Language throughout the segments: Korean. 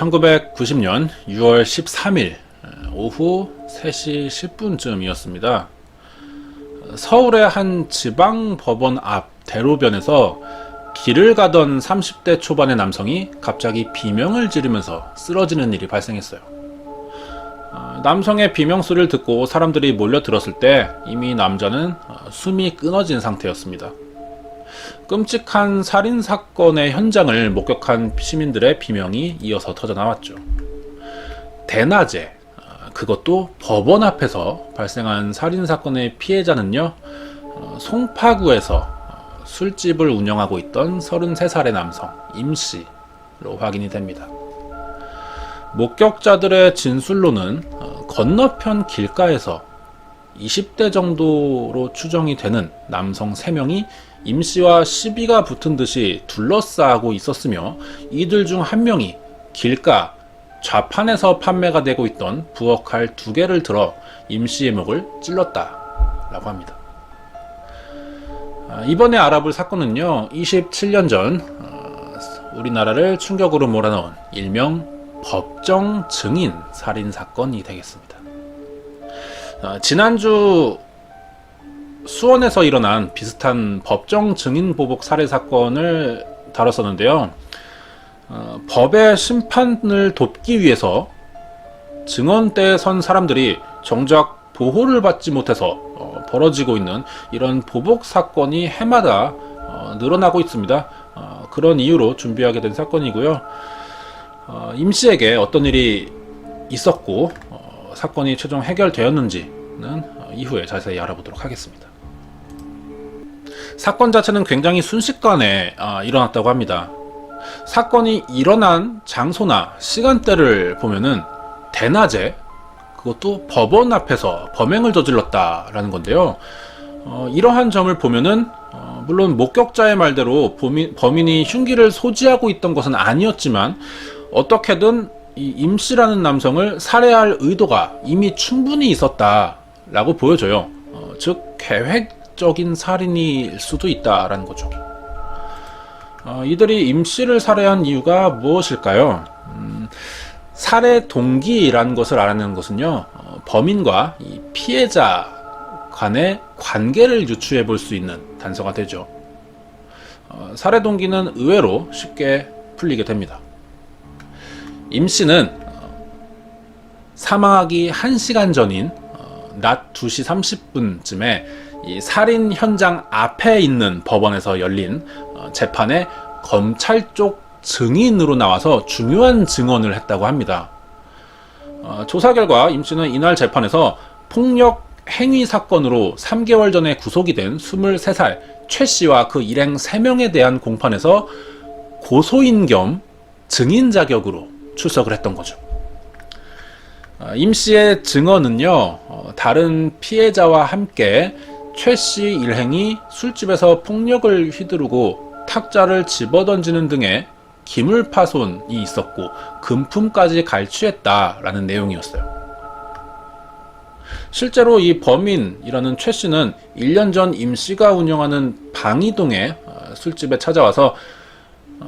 1990년 6월 13일 오후 3시 10분쯤이었습니다. 서울의 한 지방법원 앞 대로변에서 길을 가던 30대 초반의 남성이 갑자기 비명을 지르면서 쓰러지는 일이 발생했어요. 남성의 비명 소리를 듣고 사람들이 몰려들었을 때 이미 남자는 숨이 끊어진 상태였습니다. 끔찍한 살인사건의 현장을 목격한 시민들의 비명이 이어서 터져나왔죠. 대낮에, 그것도 법원 앞에서 발생한 살인사건의 피해자는요, 송파구에서 술집을 운영하고 있던 33살의 남성 임씨로 확인이 됩니다. 목격자들의 진술로는 건너편 길가에서 20대 정도로 추정이 되는 남성 3명이 임씨와 시비가 붙은 듯이 둘러싸고 있었으며, 이들 중 한 명이 길가 좌판에서 판매가 되고 있던 부엌칼 2개를 들어 임씨의 목을 찔렀다라고 합니다. 이번에 알아볼 사건은요, 27년 전 우리나라를 충격으로 몰아넣은 일명 법정 증인 살인 사건이 되겠습니다. 지난주 수원에서 일어난 비슷한 법정 증인 보복 살해 사건을 다뤘었는데요. 법의 심판을 돕기 위해서 증언대에 선 사람들이 정작 보호를 받지 못해서 벌어지고 있는 이런 보복 사건이 해마다 늘어나고 있습니다. 그런 이유로 준비하게 된 사건이고요. 임씨에게 어떤 일이 있었고 사건이 최종 해결되었는지는 이후에 자세히 알아보도록 하겠습니다. 사건 자체는 굉장히 순식간에 일어났다고 합니다. 사건이 일어난 장소나 시간대를 보면은 대낮에, 그것도 법원 앞에서 범행을 저질렀다라는 건데요. 이러한 점을 보면은 물론 목격자의 말대로 범인이 흉기를 소지하고 있던 것은 아니었지만 어떻게든 이 임씨라는 남성을 살해할 의도가 이미 충분히 있었다라고 보여져요. 즉 계획적인 살인일 수도 있다라는 거죠. 이들이 임씨를 살해한 이유가 무엇일까요? 살해 동기라는 것을 알아내는 것은요, 범인과 이 피해자 간의 관계를 유추해 볼 수 있는 단서가 되죠. 살해 동기는 의외로 쉽게 풀리게 됩니다. 임씨는 사망하기 1시간 전인 낮 2시 30분쯤에 이 살인 현장 앞에 있는 법원에서 열린 재판에 검찰 쪽 증인으로 나와서 중요한 증언을 했다고 합니다. 조사 결과 임씨는 이날 재판에서 폭력 행위 사건으로 3개월 전에 구속이 된 23살 최 씨와 그 일행 3명에 대한 공판에서 고소인 겸 증인 자격으로 출석을 했던 거죠. 임씨의 증언은요, 다른 피해자와 함께 최 씨 일행이 술집에서 폭력을 휘두르고 탁자를 집어던지는 등의 기물파손이 있었고 금품까지 갈취했다라는 내용이었어요. 실제로 이 범인이라는 최 씨는 1년 전 임씨가 운영하는 방이동의 술집에 찾아와서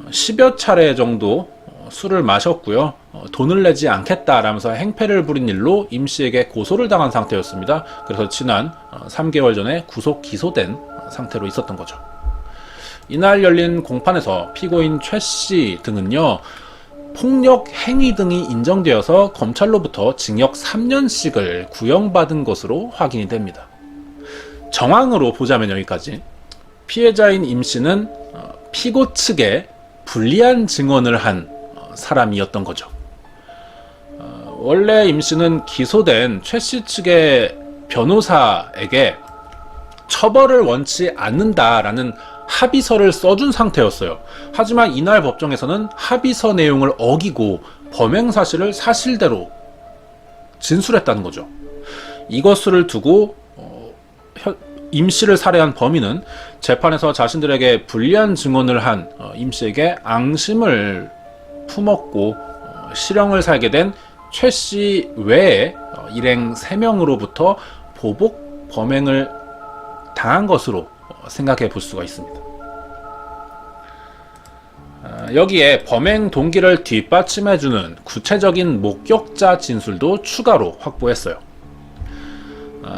10여 차례 정도 술을 마셨고요. 돈을 내지 않겠다라면서 행패를 부린 일로 임씨에게 고소를 당한 상태였습니다. 그래서 지난 3개월 전에 구속 기소된 상태로 있었던 거죠. 이날 열린 공판에서 피고인 최 씨 등은요, 폭력 행위 등이 인정되어서 검찰로부터 징역 3년씩을 구형받은 것으로 확인이 됩니다. 정황으로 보자면 여기까지 피해자인 임씨는 피고 측에 불리한 증언을 한 사람이었던 거죠. 원래 임씨는 기소된 최 씨 측의 변호사에게 처벌을 원치 않는다라는 합의서를 써준 상태였어요. 하지만 이날 법정에서는 합의서 내용을 어기고 범행 사실을 사실대로 진술했다는 거죠. 이것을 두고 임씨를 살해한 범인은 재판에서 자신들에게 불리한 증언을 한 임씨에게 앙심을 품었고 실형을 살게 된 최 씨 외에 일행 3명으로부터 보복 범행을 당한 것으로 생각해 볼 수가 있습니다. 여기에 범행 동기를 뒷받침해주는 구체적인 목격자 진술도 추가로 확보했어요.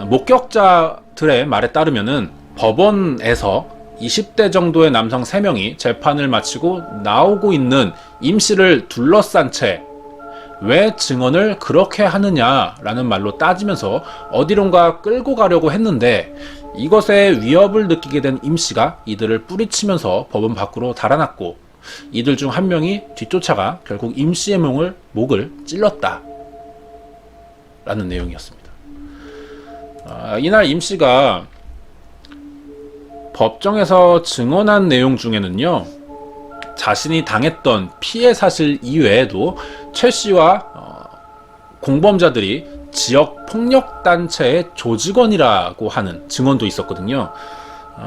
목격자들의 말에 따르면은 법원에서 20대 정도의 남성 3명이 재판을 마치고 나오고 있는 임 씨를 둘러싼 채 왜 증언을 그렇게 하느냐라는 말로 따지면서 어디론가 끌고 가려고 했는데, 이것에 위협을 느끼게 된 임 씨가 이들을 뿌리치면서 법원 밖으로 달아났고, 이들 중 한 명이 뒤쫓아가 결국 임 씨의 목을 찔렀다 라는 내용이었습니다. 이날 임 씨가 법정에서 증언한 내용 중에는요, 자신이 당했던 피해 사실 이외에도 최 씨와 공범자들이 지역 폭력단체의 조직원이라고 하는 증언도 있었거든요.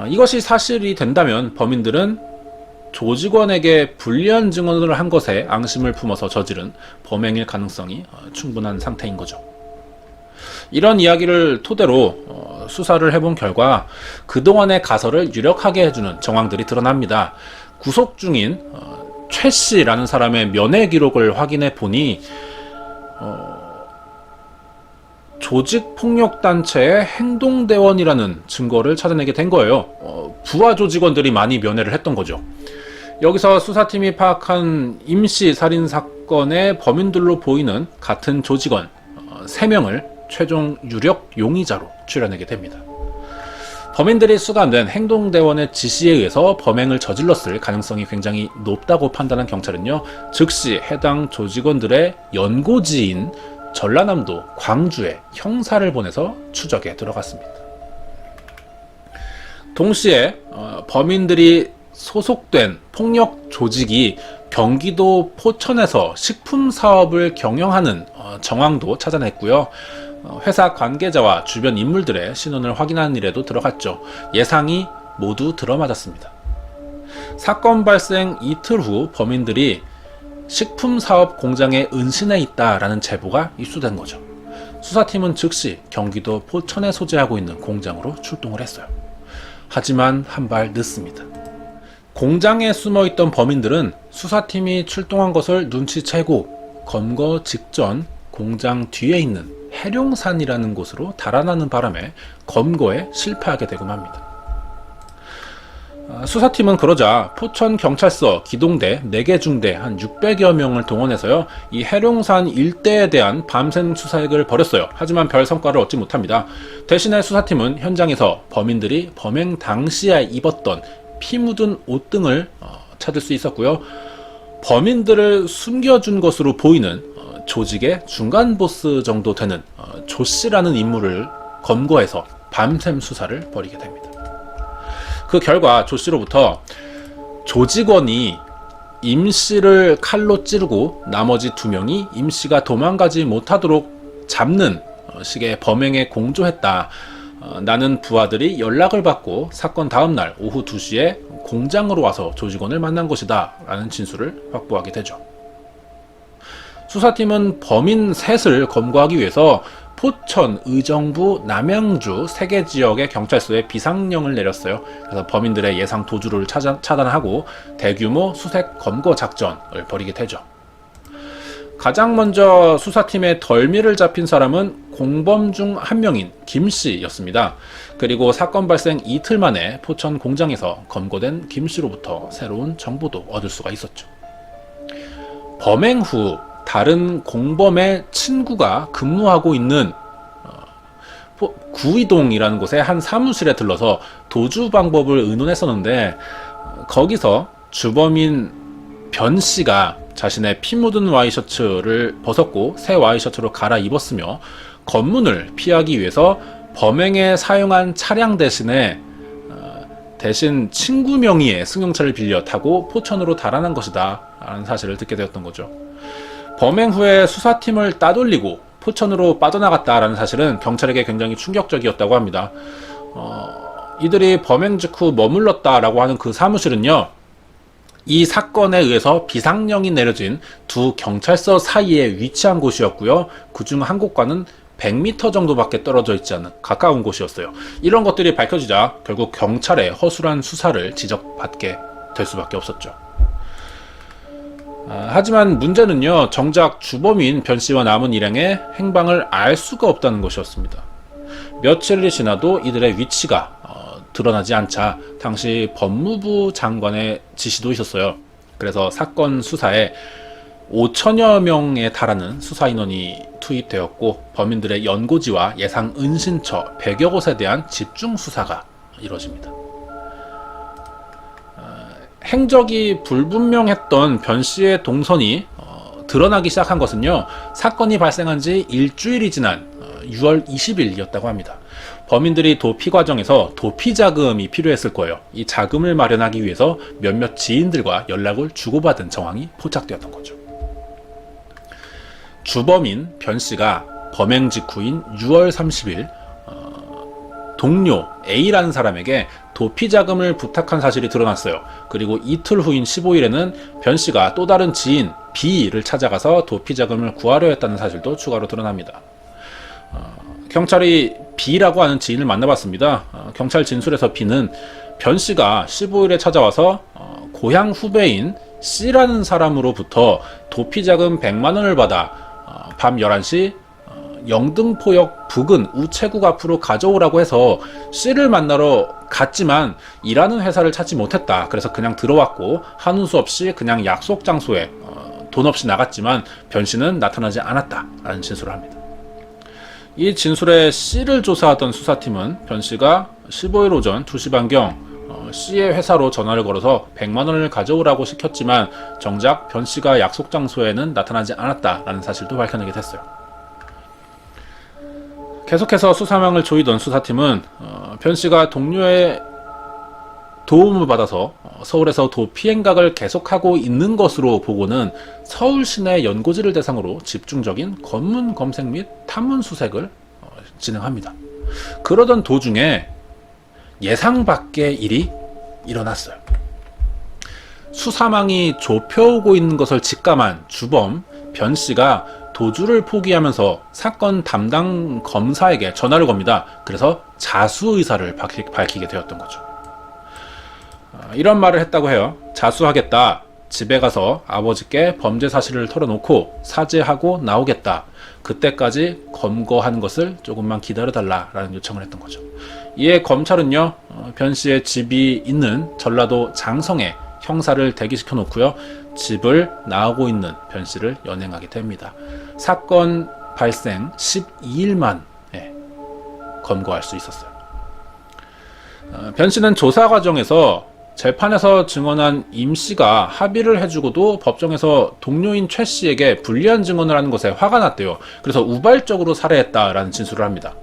이것이 사실이 된다면 범인들은 조직원에게 불리한 증언을 한 것에 앙심을 품어서 저지른 범행일 가능성이 충분한 상태인 거죠. 이런 이야기를 토대로 수사를 해본 결과 그동안의 가설을 유력하게 해주는 정황들이 드러납니다. 구속 중인 최 씨라는 사람의 면회 기록을 확인해 보니 조직폭력단체의 행동대원이라는 증거를 찾아내게 된 거예요. 부하 조직원들이 많이 면회를 했던 거죠. 여기서 수사팀이 파악한 임씨 살인사건의 범인들로 보이는 같은 조직원 3명을 최종 유력 용의자로 추려내게 됩니다. 범인들이 수감된 행동대원의 지시에 의해서 범행을 저질렀을 가능성이 굉장히 높다고 판단한 경찰은요, 즉시 해당 조직원들의 연고지인 전라남도 광주에 형사를 보내서 추적에 들어갔습니다. 동시에 범인들이 소속된 폭력 조직이 경기도 포천에서 식품 사업을 경영하는 정황도 찾아냈고요. 회사 관계자와 주변 인물들의 신원을 확인하는 일에도 들어갔죠. 예상이 모두 들어맞았습니다. 사건 발생 이틀 후 범인들이 식품 사업 공장에 은신해 있다라는 제보가 입수된 거죠. 수사팀은 즉시 경기도 포천에 소재하고 있는 공장으로 출동을 했어요. 하지만 한 발 늦습니다. 공장에 숨어있던 범인들은 수사팀이 출동한 것을 눈치채고 검거 직전 공장 뒤에 있는 해룡산이라는 곳으로 달아나는 바람에 검거에 실패하게 되곤 합니다. 수사팀은 그러자 포천경찰서 기동대 4개 중대 한 600여 명을 동원해서요, 이 해룡산 일대에 대한 밤샘 수사액을 벌였어요. 하지만 별 성과를 얻지 못합니다. 대신에 수사팀은 현장에서 범인들이 범행 당시에 입었던 피 묻은 옷 등을 찾을 수 있었고요. 범인들을 숨겨준 것으로 보이는 조직의 중간 보스 정도 되는 조 씨라는 인물을 검거해서 밤샘 수사를 벌이게 됩니다. 그 결과 조 씨로부터 조직원이 임 씨를 칼로 찌르고 나머지 2명이 임 씨가 도망가지 못하도록 잡는 식의 범행에 공조했다. 나는 부하들이 연락을 받고 사건 다음날 오후 2시에 공장으로 와서 조직원을 만난 것이다 라는 진술을 확보하게 되죠. 수사팀은 범인 셋을 검거하기 위해서 포천, 의정부, 남양주 3개 지역의 경찰서에 비상령을 내렸어요. 그래서 범인들의 예상 도주를 차단하고 대규모 수색 검거 작전을 벌이게 되죠. 가장 먼저 수사팀의 덜미를 잡힌 사람은 공범 중 한 명인 김 씨였습니다. 그리고 사건 발생 이틀 만에 포천 공장에서 검거된 김 씨로부터 새로운 정보도 얻을 수가 있었죠. 범행 후 다른 공범의 친구가 근무하고 있는 구이동이라는 곳에 한 사무실에 들러서 도주 방법을 의논했었는데, 거기서 주범인 변 씨가 자신의 피 묻은 와이셔츠를 벗었고 새 와이셔츠로 갈아입었으며, 검문을 피하기 위해서 범행에 사용한 차량 대신 친구 명의의 승용차를 빌려 타고 포천으로 달아난 것이다 라는 사실을 듣게 되었던 거죠. 범행 후에 수사팀을 따돌리고 포천으로 빠져나갔다라는 사실은 경찰에게 굉장히 충격적이었다고 합니다. 이들이 범행 직후 머물렀다라고 하는 그 사무실은요, 이 사건에 의해서 비상령이 내려진 2 경찰서 사이에 위치한 곳이었고요. 그중 한 곳과는 100m 정도밖에 떨어져 있지 않은 가까운 곳이었어요. 이런 것들이 밝혀지자 결국 경찰의 허술한 수사를 지적받게 될 수밖에 없었죠. 하지만 문제는요, 정작 주범인 변씨와 남은 일행의 행방을 알 수가 없다는 것이었습니다. 며칠이 지나도 이들의 위치가 드러나지 않자 당시 법무부 장관의 지시도 있었어요. 그래서 사건 수사에 5천여 명에 달하는 수사인원이 투입되었고, 범인들의 연고지와 예상 은신처 100여 곳에 대한 집중 수사가 이루어집니다. 행적이 불분명했던 변씨의 동선이 드러나기 시작한 것은요, 사건이 발생한 지 일주일이 지난 6월 20일이었다고 합니다. 범인들이 도피 과정에서 도피 자금이 필요했을 거예요. 이 자금을 마련하기 위해서 몇몇 지인들과 연락을 주고받은 정황이 포착되었던 거죠. 주범인 변씨가 범행 직후인 6월 30일 동료 A라는 사람에게 도피 자금을 부탁한 사실이 드러났어요. 그리고 이틀 후인 15일에는 변씨가 또 다른 지인 B를 찾아가서 도피 자금을 구하려 했다는 사실도 추가로 드러납니다. 경찰이 B라고 하는 지인을 만나봤습니다. 경찰 진술에서 B는 변씨가 15일에 찾아와서 고향 후배인 C라는 사람으로부터 도피 자금 100만 원을 받아 밤 11시 영등포역 부근 우체국 앞으로 가져오라고 해서 C를 만나러 갔지만 일하는 회사를 찾지 못했다. 그래서 그냥 들어왔고 한우 수 없이 그냥 약속 장소에 돈 없이 나갔지만 변씨는 나타나지 않았다라는 진술을 합니다. 이 진술에 C를 조사하던 수사팀은 변씨가 15일 오전 2시 반경 C의 회사로 전화를 걸어서 100만 원을 가져오라고 시켰지만 정작 변씨가 약속 장소에는 나타나지 않았다라는 사실도 밝혀내게 됐어요. 계속해서 수사망을 조이던 수사팀은 변씨가 동료의 도움을 받아서 서울에서 도피 행각을 계속하고 있는 것으로 보고는 서울 시내 연고지를 대상으로 집중적인 검문 검색 및 탐문 수색을 진행합니다. 그러던 도중에 예상 밖의 일이 일어났어요. 수사망이 좁혀오고 있는 것을 직감한 주범 변씨가 도주를 포기하면서 사건 담당 검사에게 전화를 겁니다. 그래서 자수 의사를 밝히게 되었던 거죠. 이런 말을 했다고 해요. 자수하겠다. 집에 가서 아버지께 범죄 사실을 털어놓고 사죄하고 나오겠다. 그때까지 검거하는 것을 조금만 기다려달라라는 요청을 했던 거죠. 이에 검찰은요, 변씨의 집이 있는 전라도 장성에 형사를 대기시켜 놓고요, 집을 나오고 있는 변씨를 연행하게 됩니다. 사건 발생 12일 만에 검거할 수 있었어요. 변씨는 조사 과정에서 재판에서 증언한 임씨가 합의를 해주고도 법정에서 동료인 최씨에게 불리한 증언을 하는 것에 화가 났대요. 그래서 우발적으로 살해했다라는 진술을 합니다.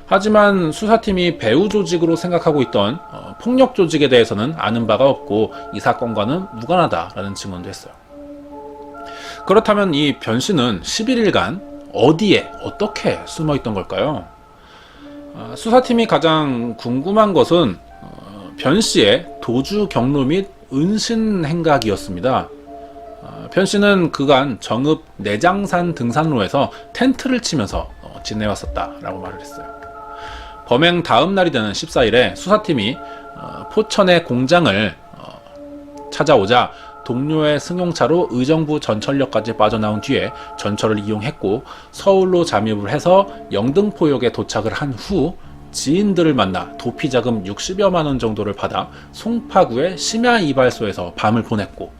하지만 수사팀이 배후 조직으로 생각하고 있던 폭력 조직에 대해서는 아는 바가 없고 이 사건과는 무관하다라는 증언도 했어요. 그렇다면 이 변씨는 11일간 어디에 어떻게 숨어 있던 걸까요? 수사팀이 가장 궁금한 것은 변씨의 도주 경로 및 은신 행각이었습니다. 변씨는 그간 정읍 내장산 등산로에서 텐트를 치면서 지내왔었다라고 말을 했어요. 범행 다음 날이 되는 14일에 수사팀이 포천의 공장을 찾아오자 동료의 승용차로 의정부 전철역까지 빠져나온 뒤에 전철을 이용했고 서울로 잠입을 해서 영등포역에 도착을 한 후 지인들을 만나 도피자금 60여만 원 정도를 받아 송파구의 심야이발소에서 밤을 보냈고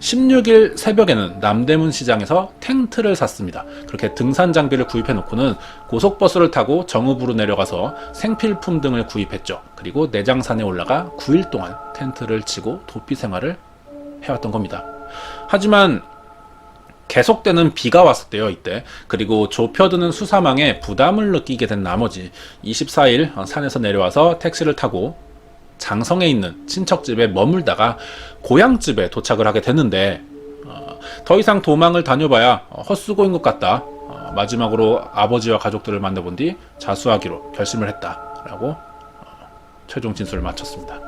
16일 새벽에는 남대문 시장에서 텐트를 샀습니다. 그렇게 등산 장비를 구입해 놓고는 고속버스를 타고 정읍으로 내려가서 생필품 등을 구입했죠. 그리고 내장산에 올라가 9일 동안 텐트를 치고 도피 생활을 해왔던 겁니다. 하지만 계속되는 비가 왔었대요, 이때. 그리고 좁혀드는 수사망에 부담을 느끼게 된 나머지 24일 산에서 내려와서 택시를 타고 장성에 있는 친척집에 머물다가 고향집에 도착을 하게 됐는데 더 이상 도망을 다녀봐야 헛수고인 것 같다. 마지막으로 아버지와 가족들을 만나본 뒤 자수하기로 결심을 했다라고 최종 진술을 마쳤습니다.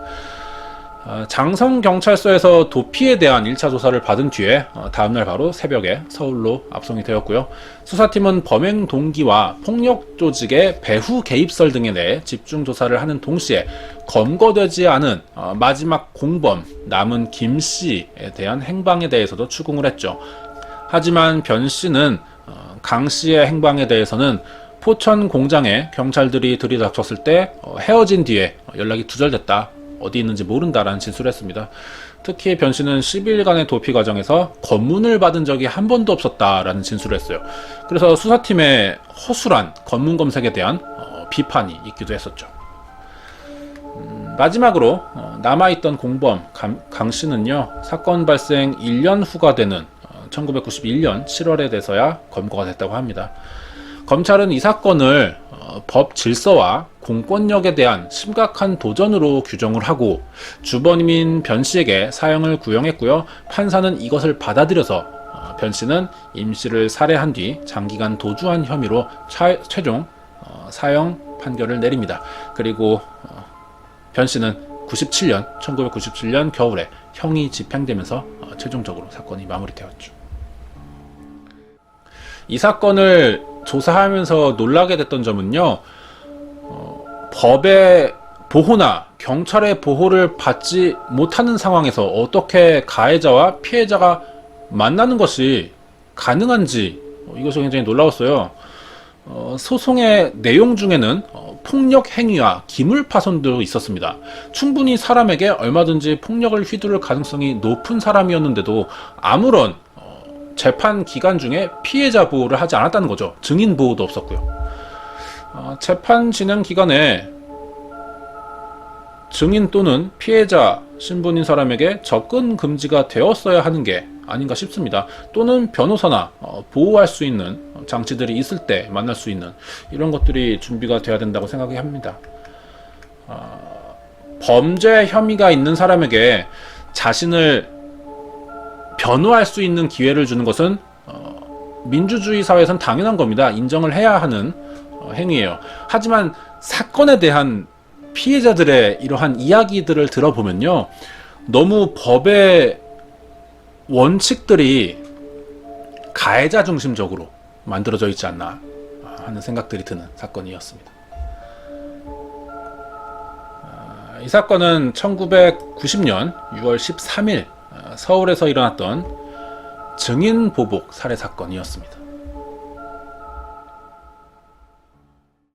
장성경찰서에서 도피에 대한 1차 조사를 받은 뒤에 다음날 바로 새벽에 서울로 압송이 되었고요. 수사팀은 범행 동기와 폭력 조직의 배후 개입설 등에 대해 집중 조사를 하는 동시에 검거되지 않은 마지막 공범 남은 김 씨에 대한 행방에 대해서도 추궁을 했죠. 하지만 변 씨는 강 씨의 행방에 대해서는 포천 공장에 경찰들이 들이닥쳤을 때 헤어진 뒤에 연락이 두절됐다. 어디 있는지 모른다라는 진술을 했습니다. 특히 변 씨는 10일간의 도피 과정에서 검문을 받은 적이 한 번도 없었다라는 진술을 했어요. 그래서 수사팀의 허술한 검문 검색에 대한 비판이 있기도 했었죠. 마지막으로 남아있던 공범 강 씨는요, 사건 발생 1년 후가 되는 1991년 7월에 돼서야 검거가 됐다고 합니다. 검찰은 이 사건을 법 질서와 공권력에 대한 심각한 도전으로 규정을 하고 주범인 변 씨에게 사형을 구형했고요. 판사는 이것을 받아들여서 변 씨는 임 씨를 살해한 뒤 장기간 도주한 혐의로 최종 사형 판결을 내립니다. 그리고 변 씨는 1997년 겨울에 형이 집행되면서 최종적으로 사건이 마무리되었죠. 이 사건을 조사하면서 놀라게 됐던 점은요, 법의 보호나 경찰의 보호를 받지 못하는 상황에서 어떻게 가해자와 피해자가 만나는 것이 가능한지, 이것이 굉장히 놀라웠어요. 소송의 내용 중에는 폭력 행위와 기물 파손도 있었습니다. 충분히 사람에게 얼마든지 폭력을 휘두를 가능성이 높은 사람이었는데도 아무런 재판 기간 중에 피해자 보호를 하지 않았다는 거죠. 증인 보호도 없었고요. 재판 진행 기간에 증인 또는 피해자 신분인 사람에게 접근 금지가 되었어야 하는 게 아닌가 싶습니다. 또는 변호사나 보호할 수 있는 장치들이 있을 때 만날 수 있는 이런 것들이 준비가 돼야 된다고 생각이 합니다. 범죄 혐의가 있는 사람에게 자신을 변호할 수 있는 기회를 주는 것은 민주주의 사회에선 당연한 겁니다. 인정을 해야 하는 행위예요. 하지만 사건에 대한 피해자들의 이러한 이야기들을 들어보면요, 너무 법의 원칙들이 가해자 중심적으로 만들어져 있지 않나 하는 생각들이 드는 사건이었습니다. 이 사건은 1990년 6월 13일 서울에서 일어났던 증인 보복 살해 사건이었습니다.